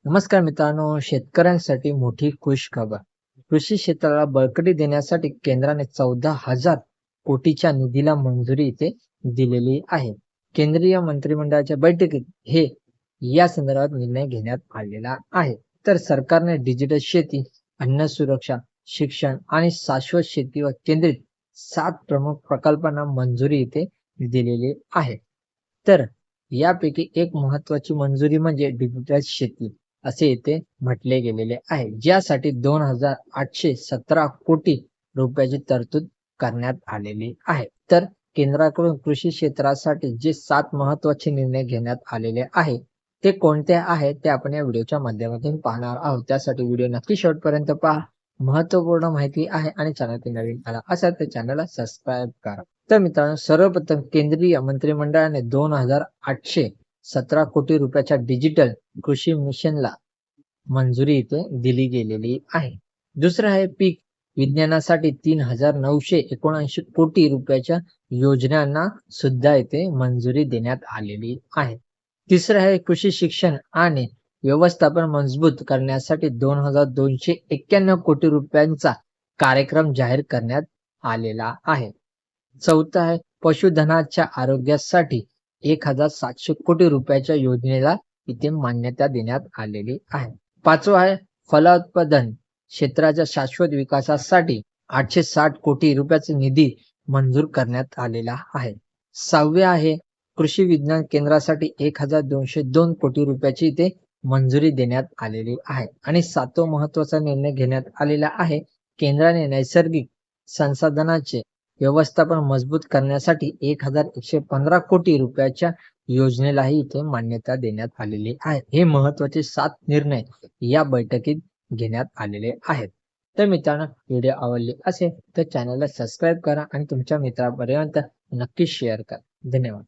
नमस्कार मित्रांनो, शेतकऱ्यांसाठी मोठी खुश खबर. कृषी क्षेत्राला बळकटी देण्यासाठी केंद्राने 14,000 कोटीच्या निधीला मंजुरी इथे दिलेली आहे. केंद्रीय मंत्रिमंडळाच्या बैठकीत या संदर्भात निर्णय घेण्यात आलेला आहे. तर सरकारने डिजिटल शेती, अन्न सुरक्षा, शिक्षण आणि शाश्वत शेतीवर केंद्रित 7 प्रमुख प्रकल्पांना मंजुरी इथे दिलेली आहे. तर यापैकी एक महत्वाची मंजुरी म्हणजे डिजिटल शेती असे येथे म्हटले गेलेले आहे, ज्यासाठी 2,817 कोटी रुपयाची तरतूद करण्यात आलेली आहे. तर केंद्राकडून कृषी क्षेत्रासाठी जे 7 महत्वाचे निर्णय घेण्यात आलेले आहे ते कोणते आहे ते आपण या व्हिडिओच्या माध्यमातून पाहणार आहोत. त्यासाठी व्हिडिओ नक्की शेवटपर्यंत पहा. महत्वपूर्ण माहिती आहे आणि चॅनल नवीन आला असेल तर चॅनलला सबस्क्राईब करा. तर मित्रांनो, सर्वप्रथम केंद्रीय मंत्रिमंडळाने 2,817 कोटी रुपयाच्या डिजिटल कृषी मिशनला मंजुरी इथे दिली गेलेली आहे. दुसरं आहे पीक विज्ञानासाठी 3,979 कोटी रुपयाच्या योजनांना सुद्धा इथे मंजुरी देण्यात आलेली आहे. तिसरं आहे कृषी शिक्षण आणि व्यवस्थापन मजबूत करण्यासाठी 2,291 कोटी रुपयांचा कार्यक्रम जाहीर करण्यात आलेला आहे. चौथं आहे पशुधनाच्या आरोग्यासाठी 1,700 कोटी रुपयाच्या योजनेला इथे मान्यता देण्यात आलेली आहे. पाचवं आहे फलोत्पादन क्षेत्राच्या शाश्वत विकासासाठी 860 कोटी रुपयाचा निधी मंजूर करण्यात आलेला आहे. सहावे आहे कृषी विज्ञान केंद्रासाठी 1,202 कोटी रुपयाची इथे मंजुरी देण्यात आलेली आहे. आणि सातवा महत्वाचा निर्णय घेण्यात आलेला आहे, केंद्राने नैसर्गिक संसाधनांचे व्यवस्थापन मजबूत करण्यासाठी 1,115 कोटी रुपयाच्या योजनेलाही इथे मान्यता देण्यात आलेली आहे. हे महत्वाचे 7 निर्णय या बैठकीत घेण्यात आलेले आहेत. तर मित्रांनो, व्हिडिओ आवडले असेल तर चॅनलला सबस्क्राईब करा आणि तुमच्या मित्रांपर्यंत नक्की शेअर करा. धन्यवाद.